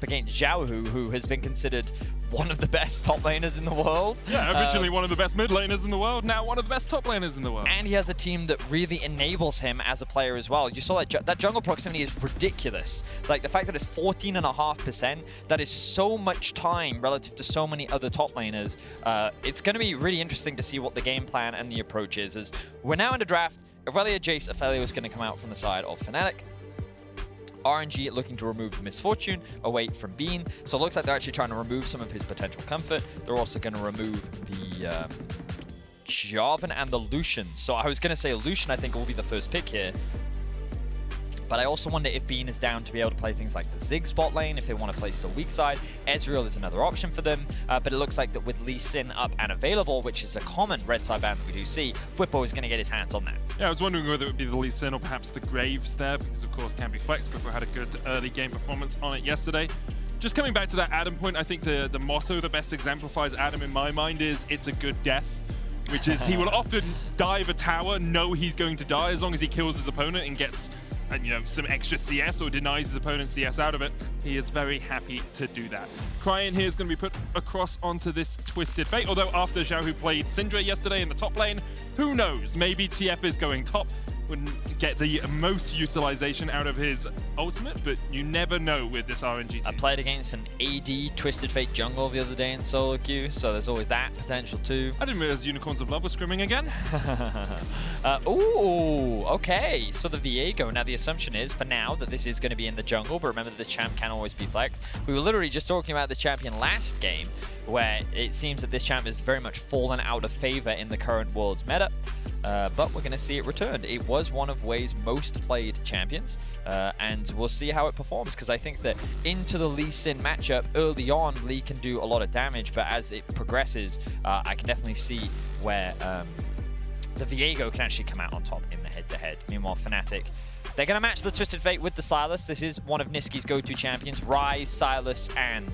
against Xiaohu, who has been considered one of the best top laners in the world. Yeah, originally one of the best mid laners in the world, now one of the best top laners in the world. And he has a team that really enables him as a player as well. You saw that jungle proximity is ridiculous. Like the fact that it's 14.5%, that is so much time relative to so many other top laners. It's going to be really interesting to see what the game plan and the approach is. As we're now in the draft, Aurelia, Jace, Ophelia is going to come out from the side of Fnatic. RNG looking to remove the Misfortune away from Bean. So it looks like they're actually trying to remove some of his potential comfort. They're also going to remove the Jarvan and the Lucian. So I was going to say Lucian, I think, will be the first pick here. But I also wonder if Bean is down to be able to play things like the Ziggs bot lane, if they want to play still weak side. Ezreal is another option for them, but it looks like that with Lee Sin up and available, which is a common red side ban that we do see, Bwipo is going to get his hands on that. Yeah, I was wondering whether it would be the Lee Sin or perhaps the Graves there, because of course can be flex. Bwipo had a good early game performance on it yesterday. Just coming back to that Adam point, I think the motto that best exemplifies Adam in my mind is, it's a good death. Which is, he will often dive a tower, know he's going to die, as long as he kills his opponent and gets some extra CS or denies his opponent CS out of it. He is very happy to do that. Cryin here is going to be put across onto this Twisted Fate, although after Xiaohu played Syndra yesterday in the top lane, who knows, maybe TF is going top. Wouldn't get the most utilization out of his ultimate, but you never know with this RNG team. I played against an AD Twisted Fate jungle the other day in solo queue, so there's always that potential too. I didn't realize Unicorns of Love was scrimming again. Ooh, okay. So the Viego, now the assumption is for now that this is going to be in the jungle, but remember the champ can always be flexed. We were literally just talking about the champion last game, where it seems that this champ is very much fallen out of favor in the current world's meta. But we're going to see it returned. It was one of WEI's most played champions, and we'll see how it performs, because I think that into the Lee Sin matchup, early on, Lee can do a lot of damage, but as it progresses, I can definitely see where the Viego can actually come out on top in the head-to-head. Meanwhile, Fnatic, they're going to match the Twisted Fate with the Sylas. This is one of Niski's go-to champions. Ryze, Sylas, and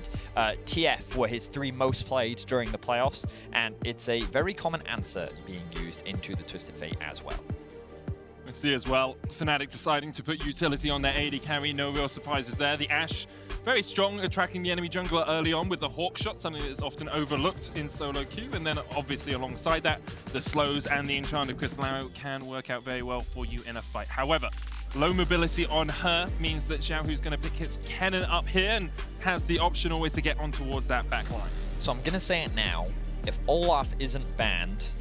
TF were his 3 most played during the playoffs, and it's a very common answer being used into the Twisted Fate as well. We see as well, Fnatic deciding to put utility on their AD carry. No real surprises there. The Ashe, very strong at tracking the enemy jungler early on with the Hawk shot, something that is often overlooked in solo queue. And then obviously alongside that, the slows and the Enchanted Crystal Arrow can work out very well for you in a fight. However, low mobility on her means that Xiaohu's going to pick his cannon up here and has the option always to get on towards that back line. So I'm going to say it now. If Olaf isn't banned,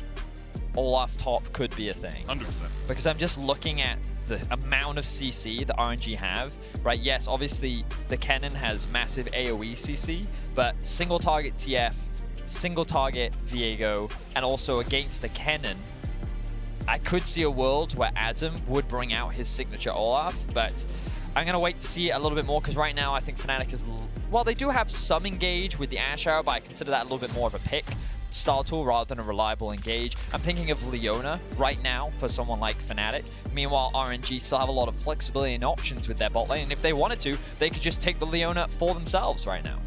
Olaf top could be a thing. 100%. Because I'm just looking at the amount of CC that RNG have, right? Yes, obviously the Kennen has massive AoE CC, but single target TF, single target Viego, and also against the Kennen, I could see a world where Adam would bring out his signature Olaf, but I'm going to wait to see it a little bit more, because right now I think Fnatic is... Well, they do have some engage with the Ashe Arrow, but I consider that a little bit more of a pick style tool rather than a reliable engage. I'm thinking of Leona right now for someone like Fnatic. Meanwhile, RNG still have a lot of flexibility and options with their bot lane, and if they wanted to, they could just take the Leona for themselves right now.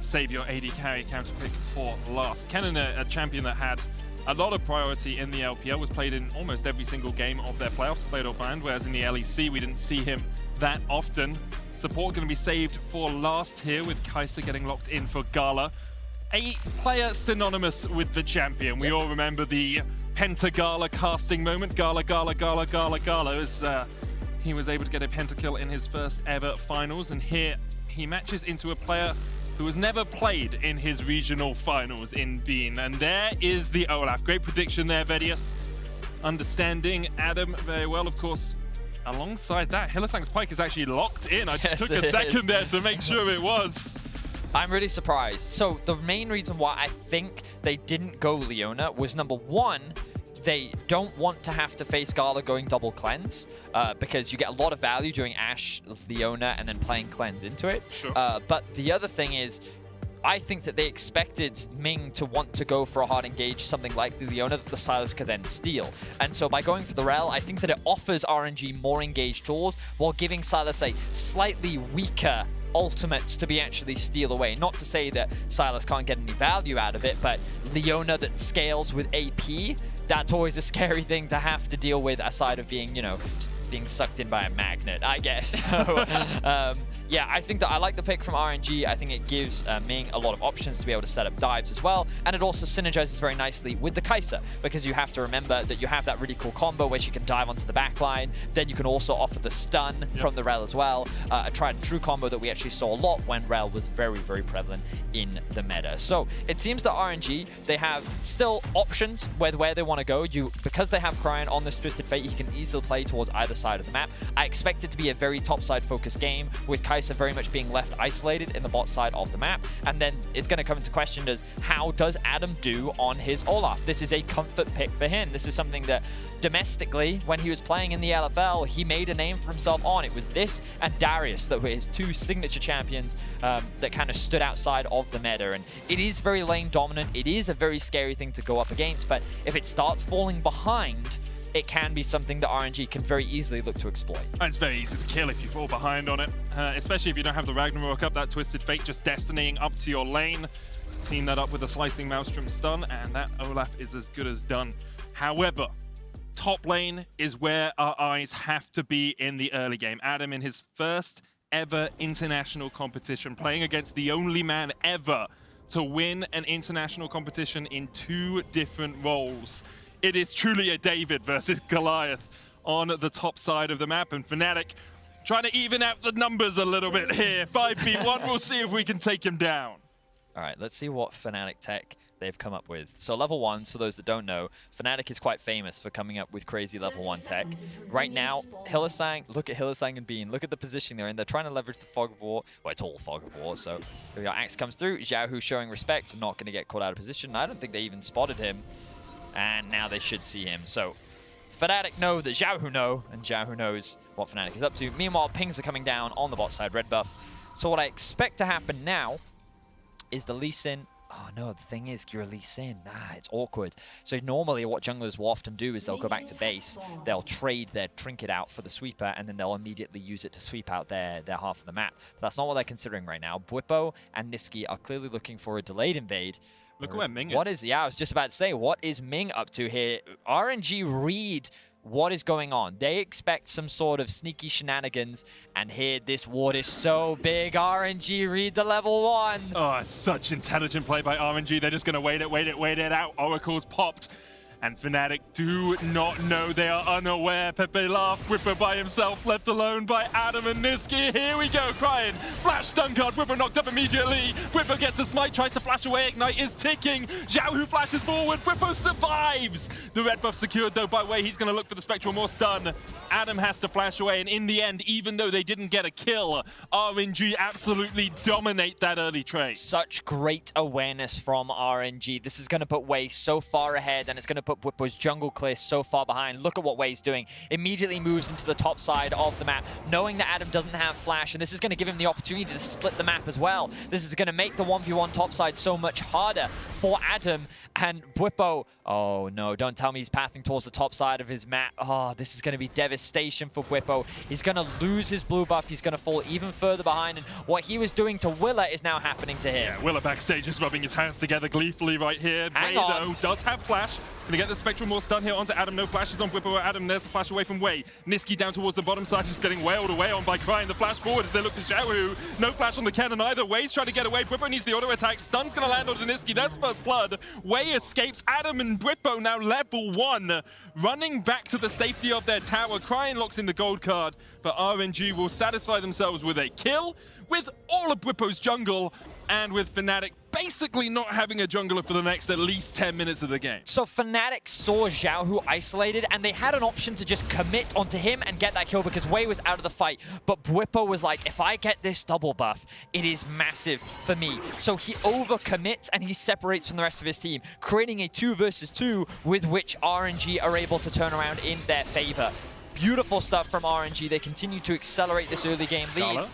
Save your AD carry counter pick for last. Kennen, a champion that had a lot of priority in the LPL, was played in almost every single game of their playoffs, played or banned, whereas in the LEC we didn't see him that often. Support going to be saved for last here, with Kai'Sa getting locked in for Gala. A player synonymous with the champion. We all remember the Pentagala casting moment. Gala, Gala, Gala, Gala, Gala, as he was able to get a pentakill in his first ever finals. And here he matches into a player who has never played in his regional finals in Bean. And there is the Olaf. Great prediction there, Vedius. Understanding Adam very well, of course. Alongside that, Hylissang's Pike is actually locked in. I just took a second there to make sure it was. I'm really surprised. So the main reason why I think they didn't go Leona was, number one, they don't want to have to face Gala going double cleanse, because you get a lot of value doing Ashe, Leona, and then playing cleanse into it. Sure. But the other thing is, I think that they expected Ming to want to go for a hard engage, something like the Leona that the Sylas could then steal. And so by going for the Rel, I think that it offers RNG more engaged tools while giving Sylas a slightly weaker ultimates to be actually steal away. Not to say that Sylas can't get any value out of it, but Leona that scales with AP, that's always a scary thing to have to deal with, aside of being, you know, just being sucked in by a magnet, I guess. So, yeah, I think that I like the pick from RNG. I think it gives Ming a lot of options to be able to set up dives as well, and it also synergizes very nicely with the Kai'Sa, because you have to remember that you have that really cool combo where she can dive onto the back line. Then you can also offer the stun from the Rel as well, a tried and true combo that we actually saw a lot when Rel was very, very prevalent in the meta. So it seems that RNG, they have still options where they want to go. Because they have Cryon on this Twisted Fate, he can easily play towards either side of the map. I expect it to be a very topside focused game, with Kai'Sa very much being left isolated in the bot side of the map. And then it's going to come into question as how does Adam do on his Olaf? This is a comfort pick for him. This is something that domestically, when he was playing in the LFL, he made a name for himself on. It was this and Darius that were his two signature champions that kind of stood outside of the meta. And it is very lane dominant. It is a very scary thing to go up against, but if it starts falling behind, it can be something that RNG can very easily look to exploit. It's very easy to kill if you fall behind on it, especially if you don't have the Ragnarok up, that Twisted Fate just destinying up to your lane. Team that up with a Slicing Maelstrom stun, and that Olaf is as good as done. However, top lane is where our eyes have to be in the early game. Adam, in his first ever international competition, playing against the only man ever to win an international competition in 2 different roles. It is truly a David versus Goliath on the top side of the map, and Fnatic trying to even out the numbers a little bit here. 5v1, we'll see if we can take him down. All right, let's see what Fnatic tech they've come up with. So level 1s, for those that don't know, Fnatic is quite famous for coming up with crazy level 1 tech. Right now, Hylissang, look at Hylissang and Bean, look at the position they're in. They're trying to leverage the Fog of War. Well, it's all Fog of War, so here we go. Axe comes through, Xiaohu showing respect, not going to get caught out of position. I don't think they even spotted him, and now they should see him. So Fnatic know that Xiaohu know, and Xiaohu knows what Fnatic is up to. Meanwhile, pings are coming down on the bot side, red buff. So what I expect to happen now is the Lee Sin. Oh no, the thing is, you're Lee Sin. It's awkward. So normally what junglers will often do is they'll go back to base, they'll trade their trinket out for the sweeper, and then they'll immediately use it to sweep out their half of the map. But that's not what they're considering right now. Bwipo and Niski are clearly looking for a delayed invade. Look at where Ming is. What is, yeah, I was just about to say, what is Ming up to here? RNG read what is going on. They expect some sort of sneaky shenanigans, and here this ward is so big. RNG read the level 1. Oh, such intelligent play by RNG. They're just going to wait it out. Oracle's popped. And Fnatic do not know, they are unaware. Pepe laughed, Whipper by himself, left alone by Adam and Niski. Here we go, crying. Flash stun card, Whipper knocked up immediately. Whipper gets the smite, tries to flash away, Ignite is ticking. Xiao who flashes forward, Whipper survives. The red buff secured though by Wei, he's gonna look for the Spectral more stun. Adam has to flash away, and in the end, even though they didn't get a kill, RNG absolutely dominate that early trade. Such great awareness from RNG. This is gonna put Wei so far ahead, and it's gonna put Bwipo's jungle clear so far behind. Look at what Wei's doing. Immediately moves into the top side of the map, knowing that Adam doesn't have flash, and this is going to give him the opportunity to split the map as well. This is going to make the 1v1 top side so much harder for Adam. And Bwipo, oh no, don't tell me he's pathing towards the top side of his map. Oh, this is going to be devastation for Bwipo. He's going to lose his blue buff. He's going to fall even further behind, and what he was doing to Willa is now happening to him. Yeah, Willa backstage is rubbing his hands together gleefully right here. Wei, though, does have flash. Gonna get the Spectral more stun here onto Adam. No flashes on Bwipo or Adam. There's the flash away from Wei. Niski down towards the bottom side, just getting wailed away on by Crying. The flash forward as they look to Xiaohu. No flash on the cannon either. Wei's trying to get away. Bwipo needs the auto attack. Stun's gonna land onto Niski. That's first blood. Wei escapes. Adam and Bwipo now level 1. Running back to the safety of their tower. Crying locks in the gold card, but RNG will satisfy themselves with a kill with all of Bwipo's jungle, and with Fnatic basically not having a jungler for the next at least 10 minutes of the game. So Fnatic saw Xiaohu isolated, and they had an option to just commit onto him and get that kill because Wei was out of the fight. But Bwipo was like, if I get this double buff, it is massive for me. So he overcommits and he separates from the rest of his team, creating a 2 versus 2 with which RNG are able to turn around in their favor. Beautiful stuff from RNG. They continue to accelerate this early game lead.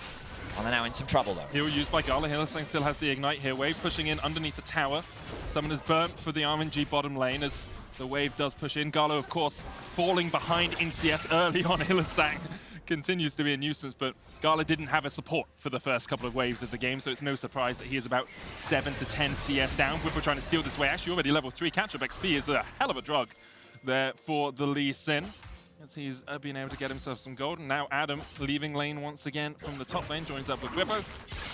And they're now in some trouble, though. Heal used by Gala. Hylissang still has the Ignite here. Wave pushing in underneath the tower. Someone is burnt for the RNG bottom lane as the wave does push in. Gala, of course, falling behind in CS early on. Hylissang continues to be a nuisance, but Gala didn't have a support for the first couple of waves of the game, so it's no surprise that he is about 7 to 10 CS down. Whipper trying to steal this way. Actually, already level 3 catch-up XP is a hell of a drug there for the Lee Sin. as he's been able to get himself some gold. And now Adam, leaving lane once again from the top lane, joins up with Whippo,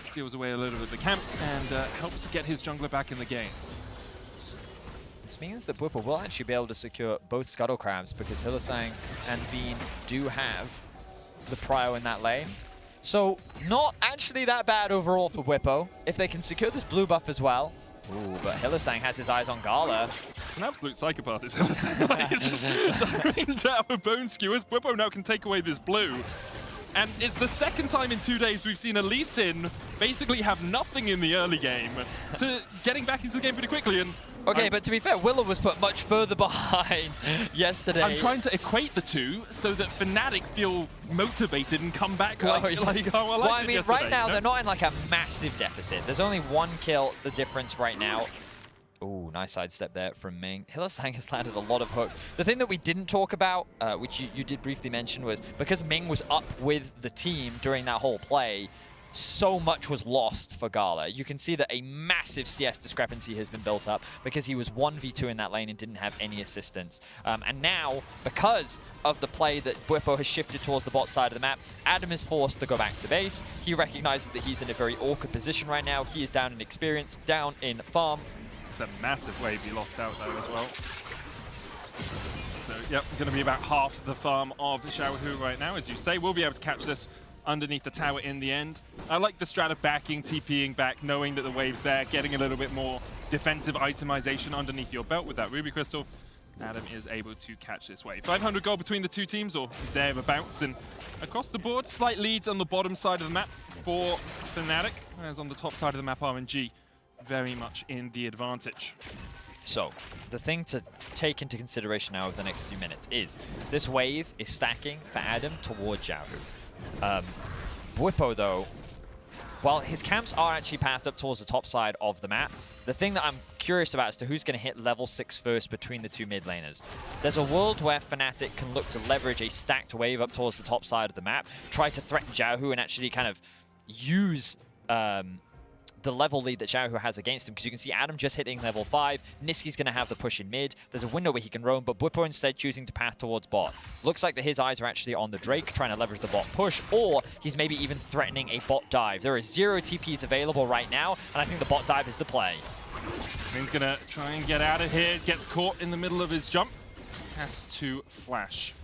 steals away a little bit of the camp, and helps get his jungler back in the game. This means that Whippo will actually be able to secure both Scuttle Crabs because Hylissang and Bean do have the prio in that lane. So not actually that bad overall for Whippo. If they can secure this blue buff as well. Ooh, but Hylissang has his eyes on Gala. It's an absolute psychopath, this Hylissang. Like, it's just rained out with bone skewers. Whippo now can take away this blue. And it's the second time in 2 days we've seen a Lee Sin basically have nothing in the early game to getting back into the game pretty quickly. And okay, but to be fair, Willow was put much further behind yesterday. I'm trying to equate the two so that Fnatic feel motivated and come back well, I mean, right now, you know? they're not in like a massive deficit. There's only 1 kill the difference right now. Ooh, nice sidestep there from Ming. Hylissang has landed a lot of hooks. The thing that we didn't talk about, which you did briefly mention, was because Ming was up with the team during that whole play, so much was lost for Gala. You can see that a massive CS discrepancy has been built up because he was 1v2 in that lane and didn't have any assistance. And now, because of the play that Whippo has shifted towards the bot side of the map, Adam is forced to go back to base. He recognizes that he's in a very awkward position right now. He is down in experience, down in farm. It's a massive wave he lost out though as well. So, yep, going to be about half the farm of Xiaohu right now. As you say, we'll be able to catch this underneath the tower in the end. I like the strat of backing, TPing back, knowing that the wave's there, getting a little bit more defensive itemization underneath your belt with that Ruby Crystal. Adam is able to catch this wave. 500 gold between the two teams, or thereabouts, and across the board, slight leads on the bottom side of the map for Fnatic, whereas on the top side of the map, RNG very much in the advantage. So, the thing to take into consideration now over the next few minutes is this wave is stacking for Adam toward Xiaohu. Whippo, though, while his camps are actually pathed up towards the top side of the map, the thing that I'm curious about as to who's going to hit level 6 first between the two mid laners. There's a world where Fnatic can look to leverage a stacked wave up towards the top side of the map, try to threaten Xiaohu and actually kind of use the level lead that Xiaohu has against him, because you can see Adam just hitting level 5. Niski's going to have the push in mid. There's a window where he can roam, but Whippo instead choosing to path towards bot. Looks like that his eyes are actually on the Drake, trying to leverage the bot push, or he's maybe even threatening a bot dive. There are 0 TPs available right now, and I think the bot dive is the play. Ming's going to try and get out of here. Gets caught in the middle of his jump. Has to flash.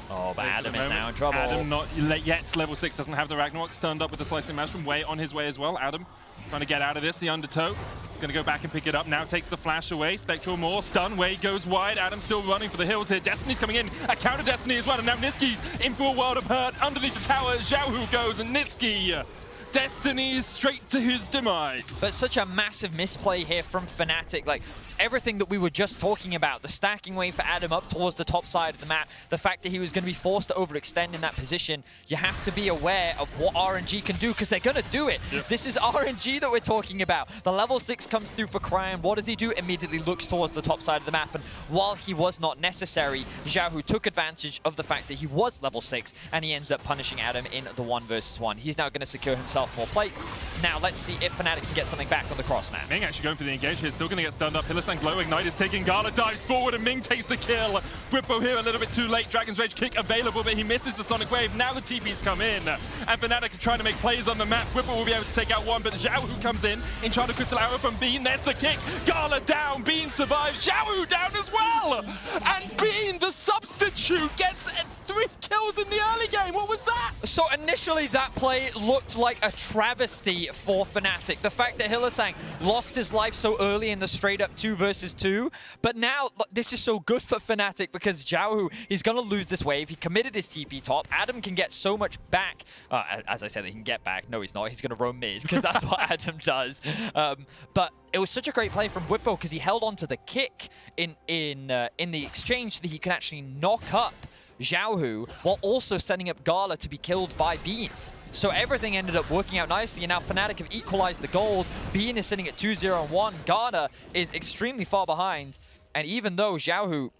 Oh, but Adam is now in trouble. Adam not yet. Level 6 doesn't have the Ragnarok. Turned up with the Slicing Mash from way on his way as well. Adam trying to get out of this. The undertow. He's going to go back and pick it up. Now takes the flash away. Spectral more. Stun. Way goes wide. Adam still running for the hills here. Destiny's coming in. A counter Destiny as well. And now Niski's in for a world of hurt. Underneath the tower, Xiaohu goes. And Niski, Destiny is straight to his demise. But such a massive misplay here from Fnatic. Like, everything that we were just talking about, the stacking wave for Adam up towards the top side of the map, the fact that he was going to be forced to overextend in that position, you have to be aware of what RNG can do, because they're going to do it. Yep. This is RNG that we're talking about. The level 6 comes through for Cryan. What does he do? Immediately looks towards the top side of the map, and while he was not necessary, Xiaohu took advantage of the fact that he was level 6, and he ends up punishing Adam in the 1 versus 1. He's now going to secure himself more plates. Now let's see if Fnatic can get something back on the cross map. Ming actually going for the engage here, still going to get stunned up. Hylissang Glow Ignite is taking Gala, dives forward, and Ming takes the kill. Whippo here a little bit too late. Dragon's Rage kick available, but he misses the Sonic Wave. Now the TPs come in, and Fnatic are trying to make plays on the map. Whippo will be able to take out one, but Xiaohu comes in trying to Crystal Arrow from Bean. There's the kick. Gala down, Bean survives. Xiaohu down as well, and Bean, the substitute, gets 3 kills in the early game. What was that? So initially that play looked like a travesty for Fnatic. The fact that Hylissang lost his life so early in the straight up 2 versus 2, but now this is so good for Fnatic because Xiaohu, he's going to lose this wave. He committed his TP top. Adam can get so much back. As I said, he can get back. No, he's not. He's going to roam mid because that's what Adam does. But it was such a great play from Whippo because he held on to the kick in the exchange so that he can actually knock up Xiaohu while also setting up Gala to be killed by Bean. So everything ended up working out nicely, and now Fnatic have equalized the gold. Bean is sitting at 2-0-1. Gala is extremely far behind, and even though Xiaohu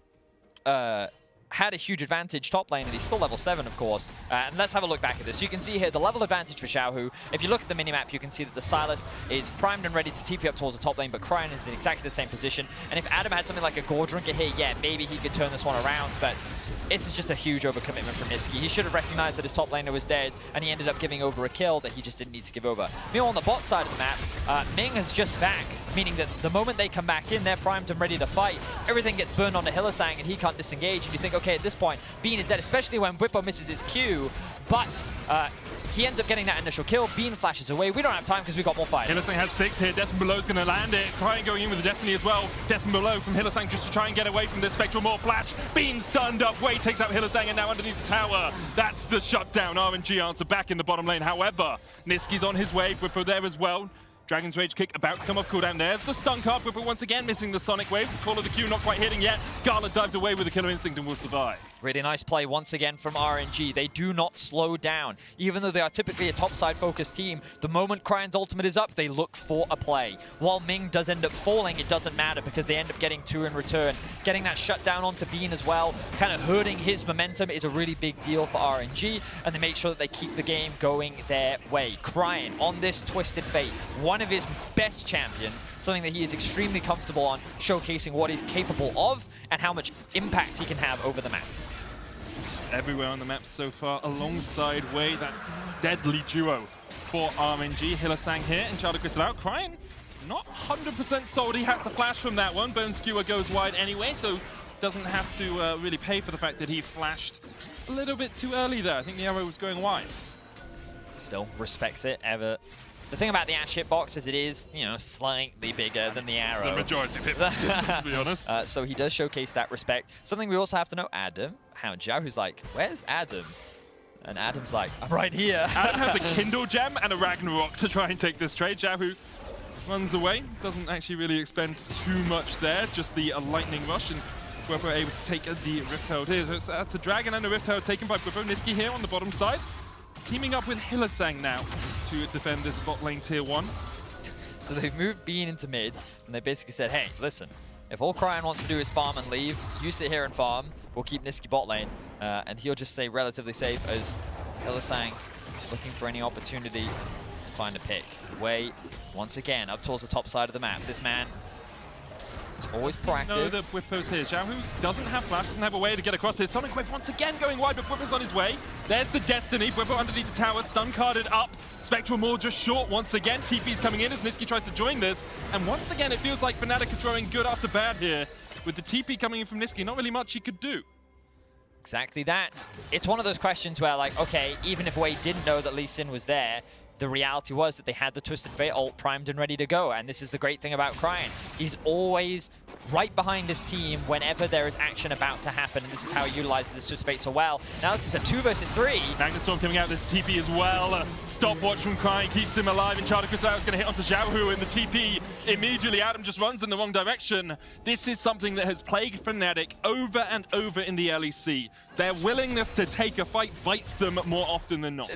had a huge advantage top lane, and he's still level 7, of course. And let's have a look back at this. So you can see here the level advantage for Xiaohu. If you look at the minimap, you can see that the Sylas is primed and ready to TP up towards the top lane, but Cryan is in exactly the same position. And if Adam had something like a Gore Drinker here, yeah, maybe he could turn this one around, but this is just a huge overcommitment from Nisqy. He should have recognized that his top laner was dead, and he ended up giving over a kill that he just didn't need to give over. Meanwhile, on the bot side of the map, Ming has just backed, meaning that the moment they come back in, they're primed and ready to fight. Everything gets burned onto Hylissang, and he can't disengage. And you think, okay, at this point, Bean is dead, especially when Bwipo misses his Q, but he ends up getting that initial kill. Bean flashes away. We don't have time because we got more fight. Hylissang has 6 here. Death from Below's going to land it. Cryan going in with the Destiny as well. Death from Below from Hylissang just to try and get away from this Spectral Maw flash. Bean stunned up. Wei takes out Hylissang, and now underneath the tower. That's the shutdown. RNG answer back in the bottom lane. However, Nisqy's on his way. Bwipo there as well. Dragon's Rage kick about to come off cooldown. There's the stun card. Bwipo once again missing the Sonic Waves. The Call of the Q not quite hitting yet. Gala dives away with the Killer Instinct and will survive. Really nice play once again from RNG. They do not slow down. Even though they are typically a topside focused team, the moment Cryan's ultimate is up, they look for a play. While Ming does end up falling, it doesn't matter because they end up getting 2 in return. Getting that shutdown onto Bean as well, kind of hurting his momentum, is a really big deal for RNG, and they make sure that they keep the game going their way. Cryan on this Twisted Fate, one of his best champions, something that he is extremely comfortable on, showcasing what he's capable of and how much impact he can have over the map. Everywhere on the map so far, alongside Wei, that deadly duo for RNG. Hylissang here and Child of Crystal out. Cryan not 100% sold. He had to flash from that one. Bone Skewer goes wide anyway, so doesn't have to really pay for the fact that he flashed a little bit too early there. I think the arrow was going wide. Still respects it. The thing about the Ash hitbox is it is, you know, slightly bigger than the arrow. The majority of hitboxes, to be honest. So he does showcase that respect. Something we also have to know, Adam, how Xiaohu's like, where's Adam? And Adam's like, I'm right here. Adam has a Kindle Gem and a Ragnarok to try and take this trade. Xiaohu runs away, doesn't actually really expend too much there, just the Lightning Rush, and Bwipo able to take the Rift Herald here. So that's a Dragon and a Rift Herald taken by Bwipo. Nisqy here on the bottom side, teaming up with Hylissang now to defend this bot lane tier 1. So they've moved Bean into mid, and they basically said, hey, listen, if all Cryan wants to do is farm and leave, you sit here and farm, we'll keep Nisqy bot lane, and he'll just stay relatively safe as Hylissang looking for any opportunity to find a pick. Wei, once again, up towards the top side of the map. This man is always proactive. No, the Bwipo's here. Xiaohu doesn't have flash, doesn't have a way to get across here. Sonic Wave once again going wide, but Bwipo's on his way. There's the Destiny. Bwipo underneath the tower, stun carded up. Spectral Maw just short once again. TP's coming in as Nisqy tries to join this. And once again, it feels like Fnatic are throwing good after bad here. With the TP coming in from Nisqy, not really much he could do. Exactly that. It's one of those questions where, like, okay, even if Wei didn't know that Lee Sin was there, the reality was that they had the Twisted Fate ult primed and ready to go. And this is the great thing about Cryan. He's always right behind his team whenever there is action about to happen. And this is how he utilizes this Twisted Fate so well. Now this is a 2 versus 3. Magnustorm coming out this TP as well. Stopwatch from Cryan keeps him alive. And Child of Crystal is going to hit onto Xiaohu. And the TP immediately, Adam just runs in the wrong direction. This is something that has plagued Fnatic over and over in the LEC. Their willingness to take a fight bites them more often than not.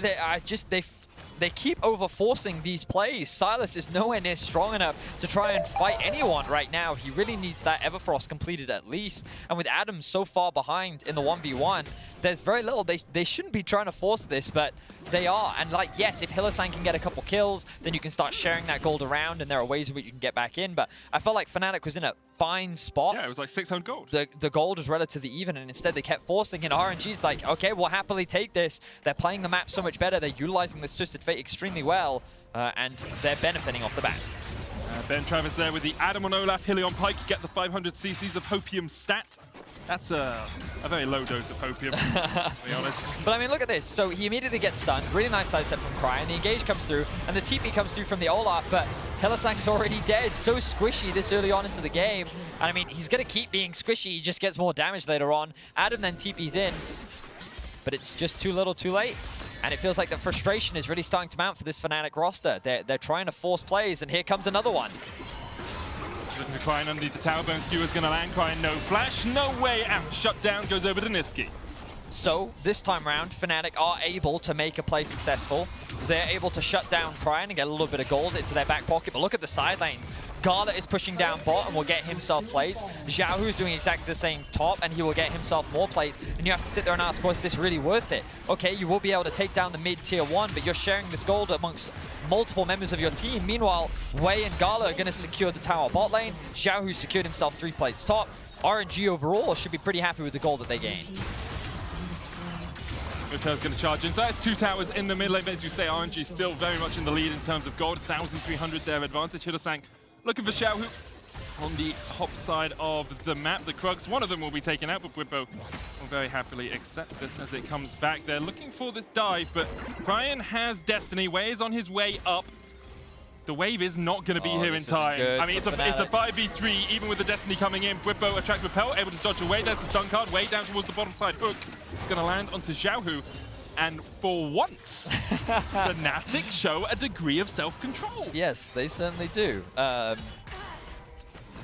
They keep over-forcing these plays. Sylas is nowhere near strong enough to try and fight anyone right now. He really needs that Everfrost completed at least. And with Adam so far behind in the 1v1, there's very little. They shouldn't be trying to force this, but they are. And like, yes, if Hylissang can get a couple kills, then you can start sharing that gold around, and there are ways in which you can get back in. But I felt like Fnatic was in a fine spot. Yeah, it was like 600 gold. The gold was relatively even, and instead they kept forcing, and RNG's like, okay, we'll happily take this. They're playing the map so much better. They're utilizing this Twisted Fate extremely well, and they're benefiting off the bat. Ben Travis there with the Adam on Olaf, Hilly on Pike, get the 500 cc's of Hopium stat. That's a very low dose of Hopium, to be honest. But I mean, look at this. So he immediately gets stunned. Really nice side step from Cryan. The engage comes through, and the TP comes through from the Olaf, but Hylissang's already dead. So squishy this early on into the game. And I mean, he's going to keep being squishy. He just gets more damage later on. Adam then TP's in, but it's just too little too late. And it feels like the frustration is really starting to mount for this Fnatic roster. They're trying to force plays, and here comes another one. Looking for Cryan underneath the tower. Bone Skewer's going to land. Cryan, no flash, no way out. Shutdown goes over to Nisqy. So this time round, Fnatic are able to make a play successful. They're able to shut down Cryan and get a little bit of gold into their back pocket. But look at the side lanes. Gala is pushing down bot and will get himself plates. Xiaohu is doing exactly the same top and he will get himself more plates. And you have to sit there and ask, was this really worth it? Okay, you will be able to take down the mid tier 1, but you're sharing this gold amongst multiple members of your team. Meanwhile, Wei and Gala are going to secure the tower bot lane. Xiaohu secured himself 3 plates top. RNG overall should be pretty happy with the gold that they gained. Riptail's going to charge in. So that's 2 towers in the mid lane, but as you say, RNG still very much in the lead in terms of gold. 1,300 their advantage. Hillesang looking for Xiaohu on the top side of the map. The Krugs, one of them will be taken out, but Bwipo will very happily accept this as it comes back. They're looking for this dive, but Brian has Destiny. Wei is on his way up. The wave is not going to be here in time. I mean, it's a 5v3, even with the Destiny coming in. Bwipo attracts Repel, able to dodge away. There's the stun card, way down towards the bottom side. Hook is going to land onto Xiaohu. And for once, Fnatic show a degree of self-control. Yes, they certainly do.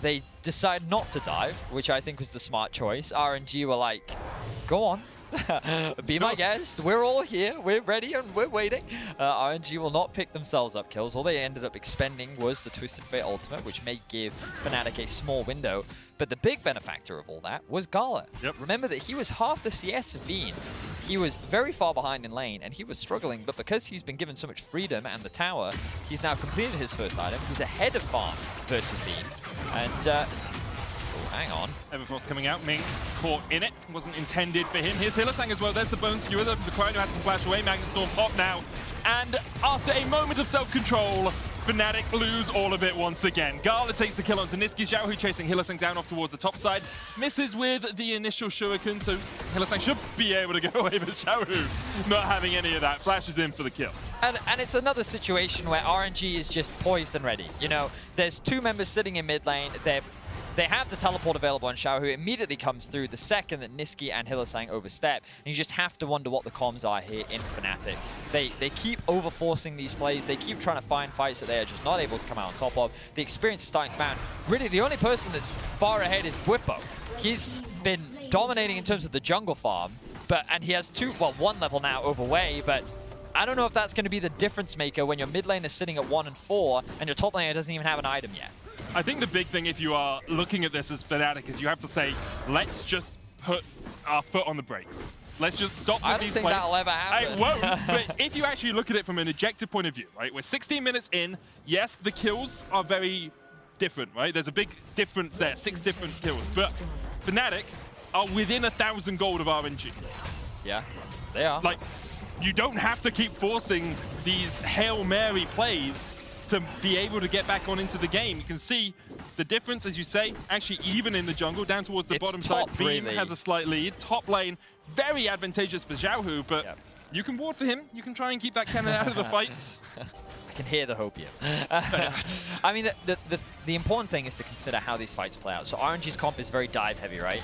They decide not to dive, which I think was the smart choice. RNG were like, go on. Be my guest. We're all here. We're ready and we're waiting. RNG will not pick themselves up kills. All they ended up expending was the Twisted Fate ultimate, which may give Fnatic a small window. But the big benefactor of all that was Gala. Yep. Remember that he was half the CS of Bean. He was very far behind in lane and he was struggling, but because he's been given so much freedom and the tower, he's now completed his first item. He's ahead of Farm versus Bean. And hang on. Everfrost coming out. Ming caught in it. Wasn't intended for him. Here's Hillesang as well. There's the Bone Skewer. The Cryo has to flash away. Magnet Storm pop now. And after a moment of self-control, Fnatic lose all of it once again. Gala takes the kill onto Niski. Xiaohu chasing Hillesang down off towards the top side. Misses with the initial shuriken, so Hillesang should be able to go away, but Xiaohu not having any of that. Flashes in for the kill. And it's another situation where RNG is just poised and ready. You know, there's 2 members sitting in mid lane. They have the teleport available on Xiaohu, who immediately comes through the second that Niski and Hillesang overstep. And you just have to wonder what the comms are here in Fnatic. They keep overforcing these plays. They keep trying to find fights that they are just not able to come out on top of. The experience is starting to mount. Really, the only person that's far ahead is Bwipo. He's been dominating in terms of the jungle farm, and he has 1 level now over Wei, but I don't know if that's going to be the difference maker when your mid lane is sitting at 1 and 4 and your top laner doesn't even have an item yet. I think the big thing, if you are looking at this as Fnatic, is you have to say, let's just put our foot on the brakes. Let's just stop with these plays. I don't think that'll ever happen. It won't, but if you actually look at it from an objective point of view, right? We're 16 minutes in. Yes, the kills are very different, right? There's a big difference there, 6 different kills. But Fnatic are within 1,000 gold of RNG. Yeah, they are. Like, you don't have to keep forcing these Hail Mary plays to be able to get back on into the game. You can see the difference, as you say, actually even in the jungle, down towards the bottom side. Beam has a slight lead. Top lane, very advantageous for Xiaohu, but you can ward for him. You can try and keep that cannon out of the fights. I can hear the hopium. I mean, the important thing is to consider how these fights play out. So RNG's comp is very dive heavy, right?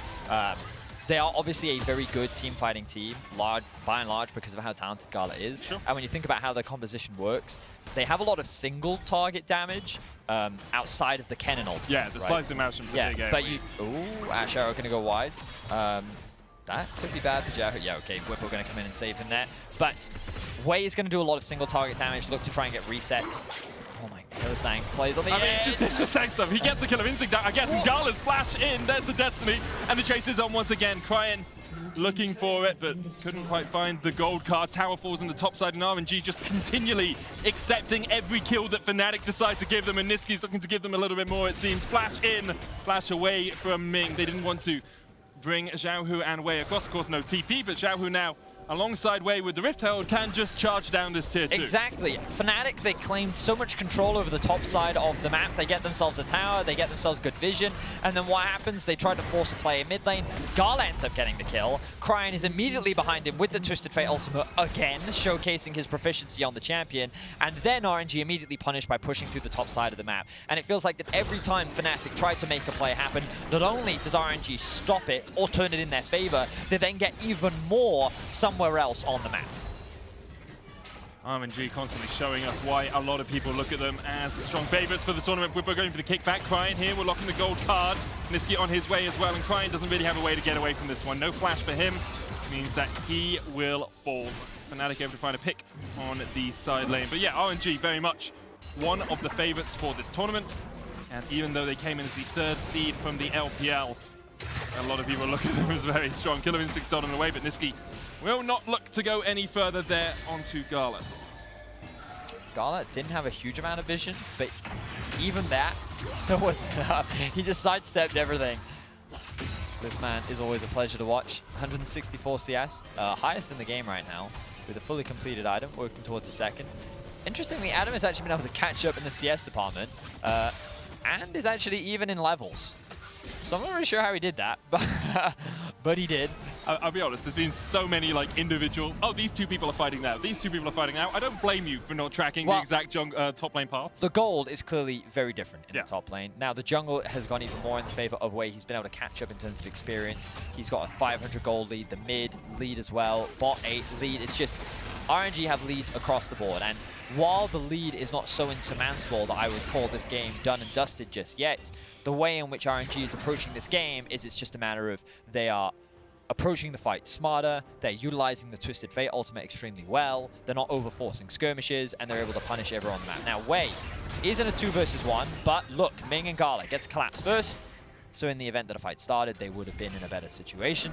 They are obviously a very good team-fighting team, by and large, because of how talented Gala is. Sure. And when you think about how their composition works, they have a lot of single-target damage outside of the Kennen ultimate. Yeah, the slicing mouse from the big game. But you... Ooh, Ash Arrow going to go wide. That could be bad for Xiaohu. Yeah, okay, Bwipo going to come in and save him there. But Wei is going to do a lot of single-target damage, look to try and get resets. Oh my, Hillesang plays on the edge. It's just tank stuff. He gets the kill of Instinct out, I guess, and Gala's flash in. There's the Destiny, and the chase is on once again. Cryin looking for it, but couldn't quite find the gold card. Tower falls on the top side, and RNG just continually accepting every kill that Fnatic decide to give them, and Niski's looking to give them a little bit more, it seems. Flash in, flash away from Ming. They didn't want to bring Xiaohu and Wei across. Of course, no TP, but Xiaohu now, alongside Wei with the Rift Herald, can just charge down this tier 2. Exactly. Fnatic, they claimed so much control over the top side of the map. They get themselves a tower, they get themselves good vision, and then what happens? They try to force a play in mid lane. Gala ends up getting the kill. Cryin is immediately behind him with the Twisted Fate ultimate again, showcasing his proficiency on the champion, and then RNG immediately punished by pushing through the top side of the map. And it feels like that every time Fnatic tried to make a play happen, not only does RNG stop it or turn it in their favor, they then get even more somewhere else on the map. RNG constantly showing us why a lot of people look at them as strong favorites for the tournament. We're going for the kickback. Cryin here, we're locking the gold card. Niski on his way as well, and Cryin doesn't really have a way to get away from this one. No flash for him, means that he will fall. Fnatic able to find a pick on the side lane. But yeah, RNG very much one of the favorites for this tournament. And even though they came in as the 3rd seed from the LPL, a lot of people look at them as very strong. Killer Instinct stolen away, but Nisqy will not look to go any further there onto Gala. Gala didn't have a huge amount of vision, but even that still wasn't enough. He just sidestepped everything. This man is always a pleasure to watch. 164 CS, highest in the game right now, with a fully completed item, working towards the 2nd. Interestingly, Adam has actually been able to catch up in the CS department, and is actually even in levels. So I'm not really sure how he did that, but he did. I'll be honest, there's been so many like individual, oh, these 2 people are fighting now, these 2 people are fighting now. I don't blame you for not tracking the exact top lane paths. The gold is clearly very different in the top lane. Now, the jungle has gone even more in the favor of Wei. He's been able to catch up in terms of experience. He's got a 500 gold lead, the mid lead as well, bot 8 lead. It's just RNG have leads across the board. And while the lead is not so insurmountable that I would call this game done and dusted just yet, the way in which RNG is approaching this game is it's just a matter of they are approaching the fight smarter, they're utilizing the Twisted Fate ultimate extremely well, they're not overforcing skirmishes, and they're able to punish everyone on the map. Now, Wei is in a 2 versus 1, but look, Ming and Gala get to collapse first, so in the event that a fight started, they would have been in a better situation.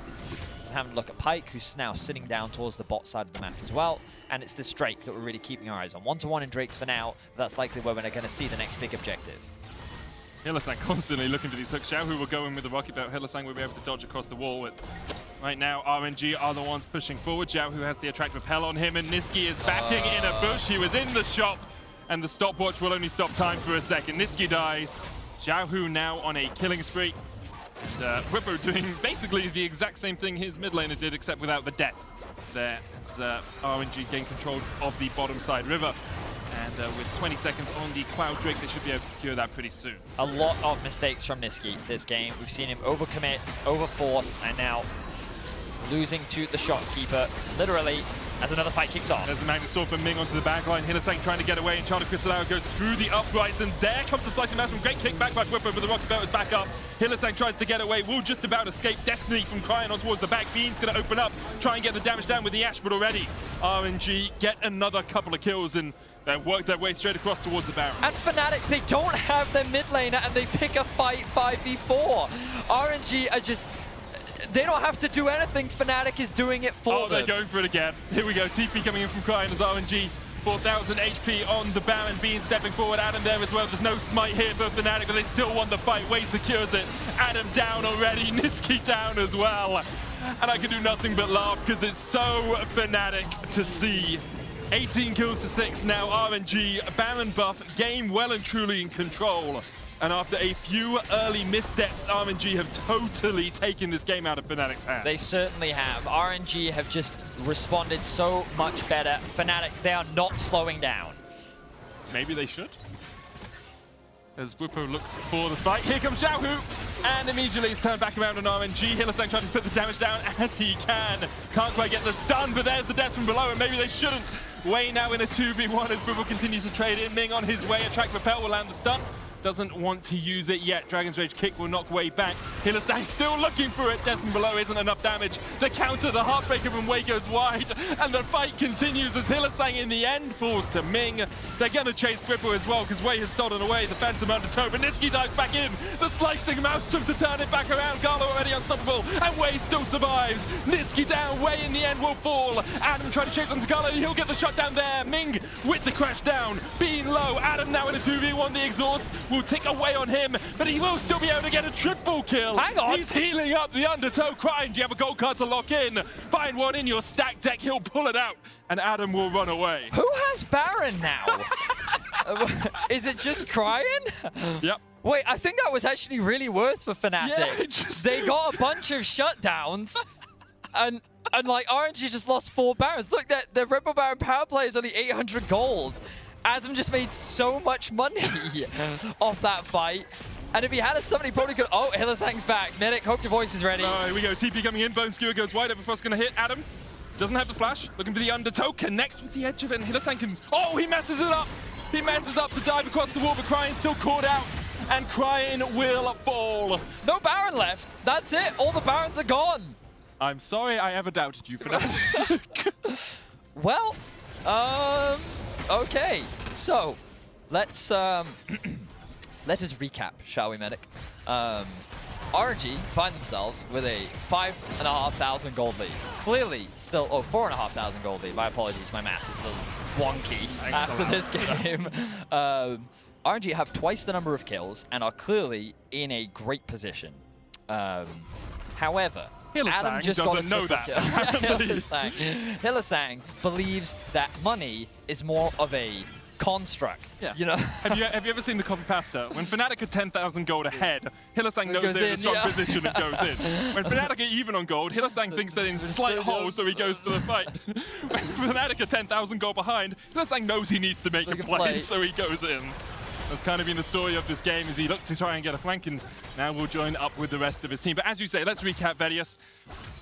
And having a look at Pyke, who's now sitting down towards the bot side of the map as well, and it's this Drake that we're really keeping our eyes on. 1-to-1 in Drakes for now, that's likely where we're going to see the next big objective. Hylissang constantly looking for these hooks. Xiaohu will go in with the rocket belt. Hylissang will be able to dodge across the wall. But right now, RNG are the ones pushing forward. Xiaohu has the attract repel on him, and Nisqy is backing in a bush. He was in the shop, and the stopwatch will only stop time for a second. Nisqy dies. Xiaohu now on a killing spree. And Whippo doing basically the exact same thing his mid laner did, except without the death. There, as RNG gain control of the bottom side river. And with 20 seconds on the Cloud Drake, they should be able to secure that pretty soon. A lot of mistakes from Nisqy this game. We've seen him overcommit, overforce, and now losing to the shopkeeper, literally, as another fight kicks off. There's the Magnet Sword from Ming onto the backline. Hylissang trying to get away, and Charter Crystalaro goes through the uprights, and there comes the slicing mouse from great kickback by Whippo, but the rocket belt is back up. Hylissang tries to get away, will just about escape Destiny from Cryon on towards the back. Fiend's going to open up, try and get the damage down with the Ash, but already RNG get another couple of kills and work their way straight across towards the Baron. And Fnatic, they don't have their mid laner, and they pick a fight 5v4. RNG are just... They don't have to do anything. Fnatic is doing it for them. Oh, they're going for it again. Here we go. TP coming in from Cryon as RNG. 4,000 HP on the Baron. Being stepping forward. Adam there as well. There's no smite here for Fnatic, but they still won the fight. Wei secures it. Adam down already. Nisqy down as well. And I can do nothing but laugh because it's so Fnatic to see. 18 kills to 6 now. RNG, Baron buff, game well and truly in control. And after a few early missteps, RNG have totally taken this game out of Fnatic's hands. They certainly have. RNG have just responded so much better. Fnatic, they are not slowing down. Maybe they should. As Whippo looks for the fight. Here comes Xiaohu! And immediately it's turned back around on RNG. Hylissang trying to put the damage down as he can. Can't quite get the stun, but there's the death from below, and maybe they shouldn't. Wei now in a 2v1 as Whippo continues to trade in. Ming on his way. Attract repel will land the stun. Doesn't want to use it yet. Dragon's Rage kick will knock Wei back. Hylissang still looking for it. Death from below isn't enough damage. The counter, the Heartbreaker from Wei goes wide. And the fight continues as Hylissang in the end falls to Ming. They're going to chase Whippo as well because Wei has stolen away the Phantom Undertow. But Nisqy dives back in. The Slicing Maelstrom to turn it back around. Gala already unstoppable. And Wei still survives. Nisqy down. Wei in the end will fall. Adam trying to chase onto Gala. He'll get the shot down there. Ming with the crash down. Being low. Adam now in a 2v1. The exhaust will tick away on him, but he will still be able to get a triple kill. Hang on. He's healing up the Undertow, Crying. Do you have a gold card to lock in? Find one in your stack deck. He'll pull it out, and Adam will run away. Who has Baron now? Is it just Cryon? Yep. Wait, I think that was actually really worth for Fnatic. Yeah, they got a bunch of shutdowns, and like RNG just lost 4 Barons. Look, the Rebel Baron power play is only 800 gold. Adam just made so much money off that fight. And if he had somebody, he probably could... Oh, Hylissang's back. Medic, hope your voice is ready. Here we go. TP coming in. Bone Skewer goes wide. Everfrost's going to hit Adam. Doesn't have the flash. Looking for the Undertow. Connects with the edge of it. And Hylissang can... Oh, he messes it up. He messes up the dive across the wall. But Cryon still caught out. And Cryon will fall. No Baron left. That's it. All the Barons are gone. I'm sorry I ever doubted you for that. Well, okay. So, let's let us recap, shall we, Medic? RNG find themselves with a 5,500 gold lead. Clearly still, 4,500 gold lead. My apologies, my math is a little wonky after this game. RNG have twice the number of kills and are clearly in a great position. However, Adam just got a triple kill. Hylissang believes that money is more of a construct. Yeah. You know? have you ever seen the copy pasta? When Fnatic are 10,000 gold ahead, Hylissang knows they're in a strong position and goes in. When Fnatic are even on gold, Hylissang thinks they're in slight hole, so he goes for the fight. When Fnatic are 10,000 gold behind, Hylissang knows he needs to make a play, so he goes in. That's kind of been the story of this game as he looked to try and get a flank, and now we'll join up with the rest of his team. But as you say, let's recap Vedius.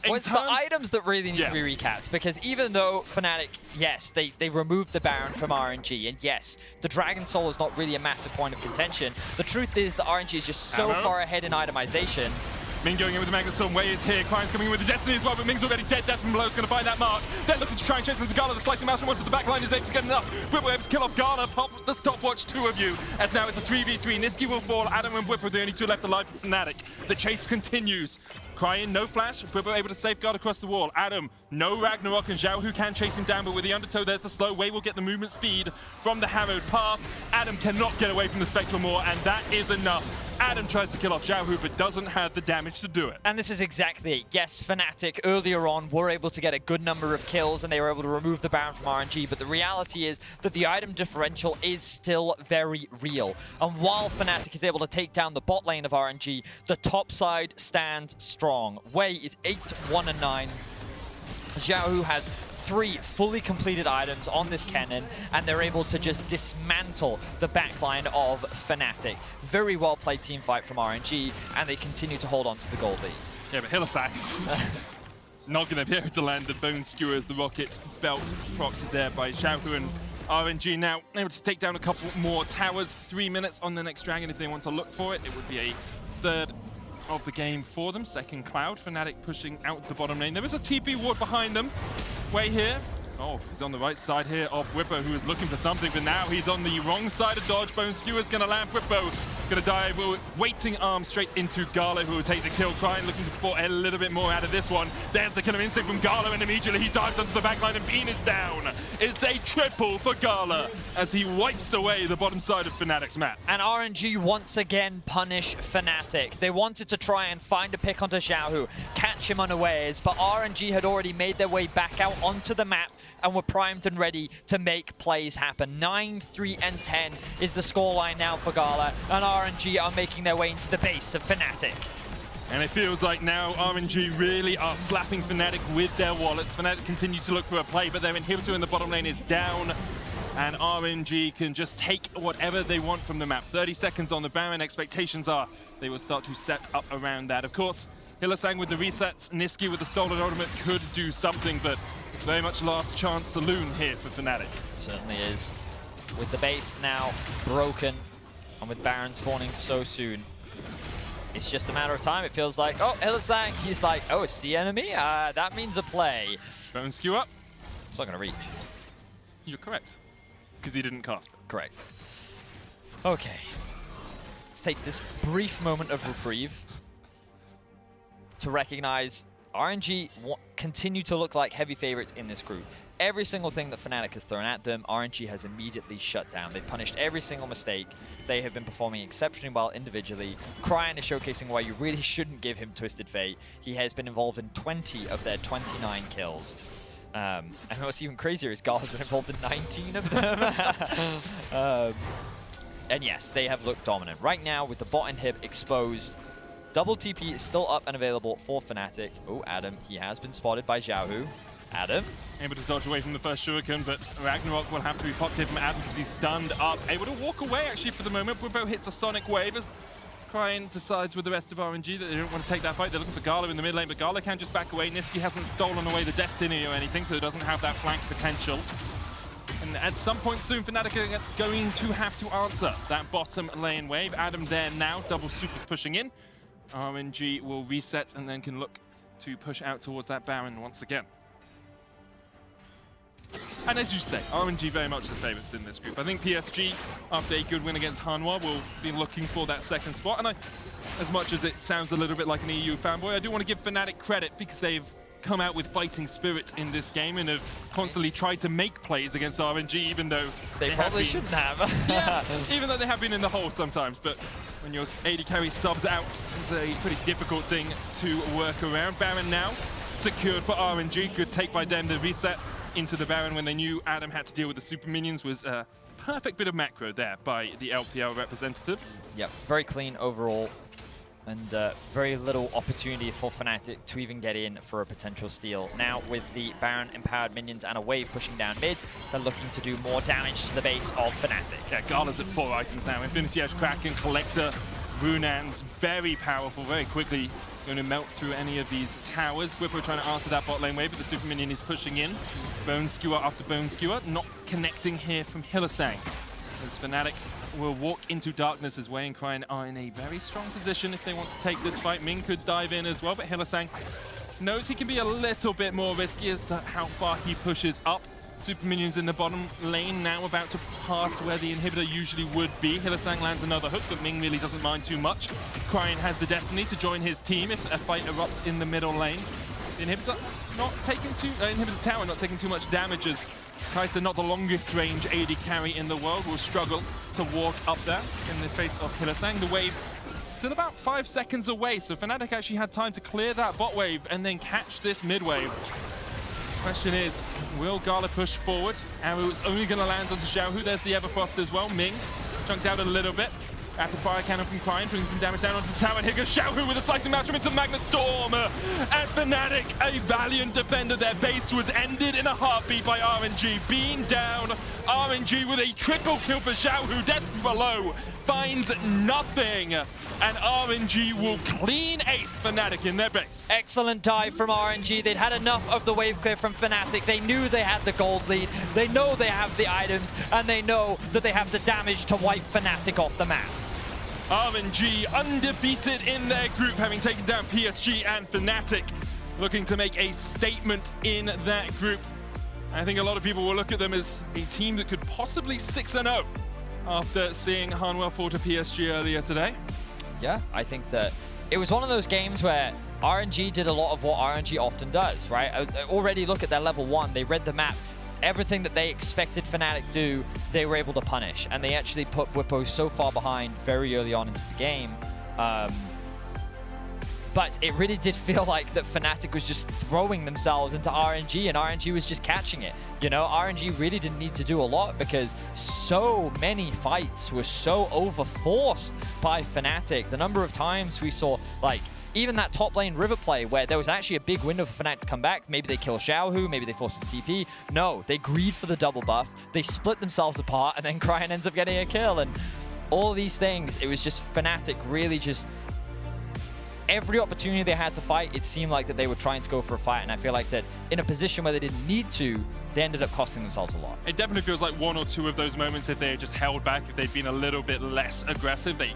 Well, it's the items that really need to be recapped, because even though Fnatic, yes, they removed the Baron from RNG, and yes, the Dragon Soul is not really a massive point of contention, the truth is that RNG is just so far ahead in itemization. Ming going in with the Magnet Storm. Wei is here. Crying's coming in with the Destiny as well, but Ming's already dead. Death from below is going to find that mark. They're looking to try and chase into Gala. The slicing mouse from onto the back line is able to get enough. Whipper able to kill off Gala. Pop the stopwatch, 2 of you. As now it's a 3v3. Niski will fall. Adam and Whipper are the only 2 left alive for Fnatic. The chase continues. Crying, no flash. Whipper able to safeguard across the wall. Adam, no Ragnarok, and Zhao who can chase him down, but with the undertow, there's the slow. Wei will get the movement speed from the harrowed path. Adam cannot get away from the Spectral Maw, and that is enough. Adam tries to kill off Zhao, but doesn't have the damage to do it. And this is exactly it. Yes, Fnatic earlier on were able to get a good number of kills and they were able to remove the Baron from RNG, but the reality is that the item differential is still very real. And while Fnatic is able to take down the bot lane of RNG, the top side stands strong. Wei is 8-1-9. Zhao has 3 fully completed items on this cannon, and they're able to just dismantle the backline of Fnatic. Very well played team fight from RNG, and they continue to hold on to the gold lead. Yeah, but Hylissang not going to be able to land the Bone Skewer as the rocket belt procced there by Xiaohu, and RNG now able to take down a couple more towers. 3 minutes on the next dragon if they want to look for it. It would be a third of the game for them. Second Cloud. Fnatic pushing out the bottom lane. There is a TP ward behind them. Wei here. Oh, he's on the right side here of Whippo, who is looking for something, but now he's on the wrong side of dodge. Bone Skewer's going to land. Whippo going to dive, waiting arm straight into Gala, who will take the kill. Crying, looking to pour a little bit more out of this one. There's the killer instinct from Gala, and immediately he dives onto the backline, and Bean is down. It's a triple for Gala as he wipes away the bottom side of Fnatic's map. And RNG once again punish Fnatic. They wanted to try and find a pick onto Xiaohu, catch him unawares, but RNG had already made their way back out onto the map and were primed and ready to make plays happen. 9, 3, and 10 is the scoreline now for Gala, and RNG are making their way into the base of Fnatic. And it feels like now RNG really are slapping Fnatic with their wallets. Fnatic continue to look for a play, but their inhibitor in the bottom lane is down, and RNG can just take whatever they want from the map. 30 seconds on the Baron. Expectations are they will start to set up around that. Of course, Hylissang with the resets, Niski with the stolen ultimate could do something, but it's very much last chance saloon here for Fnatic. Certainly is. With the base now broken, and with Baron spawning so soon, it's just a matter of time. It feels like, oh, Hylissang, he's like, oh, it's the enemy? That means a play. Bone Skewer up. It's not going to reach. You're correct, because he didn't cast it. Correct. Okay. Let's take this brief moment of reprieve to recognize RNG continue to look like heavy favorites in this group. Every single thing that Fnatic has thrown at them, RNG has immediately shut down. They've punished every single mistake. They have been performing exceptionally well individually. Cryan is showcasing why you really shouldn't give him Twisted Fate. He has been involved in 20 of their 29 kills. And what's even crazier is Gar has been involved in 19 of them. And yes, they have looked dominant. Right now, with the bot inhib exposed, double TP is still up and available for Fnatic. Oh, Adam, he has been spotted by Xiaohu. Adam? Able to dodge away from the first Shuriken, but Ragnarok will have to be popped here from Adam because he's stunned up. Able to walk away, actually, for the moment. Whippo hits a Sonic Wave as Cryan decides with the rest of RNG that they don't want to take that fight. They're looking for Gala in the mid lane, but Gala can just back away. Niski hasn't stolen away the Destiny or anything, so it doesn't have that flank potential. And at some point soon, Fnatic are going to have to answer that bottom lane wave. Adam there now, double supers pushing in. RNG will reset and then can look to push out towards that Baron once again. And as you say, RNG very much the favorites in this group. I think PSG, after a good win against Hanwha, will be looking for that second spot. And as much as it sounds a little bit like an EU fanboy, I do want to give Fnatic credit because they've come out with fighting spirits in this game and have constantly tried to make plays against RNG, even though they probably shouldn't have. Yeah, even though they have been in the hole sometimes. But when your AD carry subs out, it's a pretty difficult thing to work around. Baron now secured for RNG. Good take by them to reset into the Baron when they knew Adam had to deal with the super minions. Was a perfect bit of macro there by the LPL representatives. Yep, very clean overall. And very little opportunity for Fnatic to even get in for a potential steal. Now with the Baron empowered minions and a wave pushing down mid, they're looking to do more damage to the base of Fnatic. Yeah, Gala's at 4 items now. Infinity Edge, Kraken, Collector, Runan's very powerful, very quickly going to melt through any of these towers. Whippo trying to answer that bot lane wave, but the super minion is pushing in. Bone Skewer after Bone Skewer, not connecting here from Hylissang. As Fnatic will walk into darkness as Wei and Cryin are in a very strong position if they want to take this fight. Ming could dive in as well, but Hylissang knows he can be a little bit more risky as to how far he pushes up. Super minions in the bottom lane now about to pass where the inhibitor usually would be. Hylissang lands another hook, but Ming really doesn't mind too much. Cryin has the destiny to join his team if a fight erupts in the middle lane. The inhibitor inhibitor tower not taking too much damage as Kai'Sa, not the longest range AD carry in the world, will struggle to walk up there in the face of Hylissang. The wave still about 5 seconds away, so Fnatic actually had time to clear that bot wave and then catch this mid wave. Question is, will Gala push forward? Arrow is only going to land onto Xiaohu. There's the Everfrost as well. Ming chunked out a little bit. After fire cannon from Cryin, putting some damage down onto the tower. And here goes Xiaohu with a slicing match into Magma Storm. And Fnatic, a valiant defender. Their base was ended in a heartbeat by RNG. Being down, RNG with a triple kill for Xiaohu. Death below finds nothing. And RNG will clean ace Fnatic in their base. Excellent dive from RNG. They'd had enough of the wave clear from Fnatic. They knew they had the gold lead. They know they have the items. And they know that they have the damage to wipe Fnatic off the map. RNG undefeated in their group, having taken down PSG and Fnatic, looking to make a statement in that group. I think a lot of people will look at them as a team that could possibly 6-0 after seeing Hanwha fall to PSG earlier today. Yeah, I think that it was one of those games where RNG did a lot of what RNG often does, right? Already look at their level 1, they read the map. Everything that they expected Fnatic do, they were able to punish. And they actually put Whippo so far behind very early on into the game. But it really did feel like that Fnatic was just throwing themselves into RNG and RNG was just catching it. You know, RNG really didn't need to do a lot because so many fights were so overforced by Fnatic. The number of times we saw, like, even that top lane river play where there was actually a big window for Fnatic to come back. Maybe they kill Xiaohu, maybe they force his TP. No, they greed for the double buff. They split themselves apart and then Cryin ends up getting a kill. And all these things, it was just Fnatic really just... Every opportunity they had to fight, it seemed like that they were trying to go for a fight. And I feel like that in a position where they didn't need to, they ended up costing themselves a lot. It definitely feels like one or two of those moments, if they had just held back, if they'd been a little bit less aggressive, they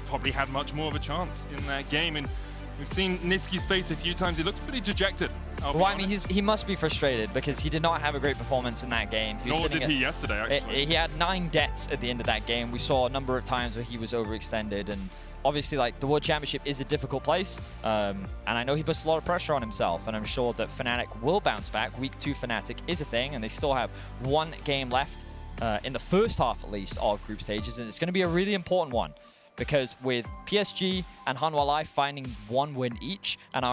probably had much more of a chance in that game. And we've seen Niski's face a few times. He looks pretty dejected. Well, I mean, he must be frustrated because he did not have a great performance in that game. Nor did he yesterday, actually. He had 9 deaths at the end of that game. We saw a number of times where he was overextended. And obviously, like, the World Championship is a difficult place. And I know he puts a lot of pressure on himself. And I'm sure that Fnatic will bounce back. Week 2 Fnatic is a thing. And they still have 1 game left in the first half, at least, of group stages. And it's going to be a really important one. Because with PSG and Hanwha Life finding 1 win each, and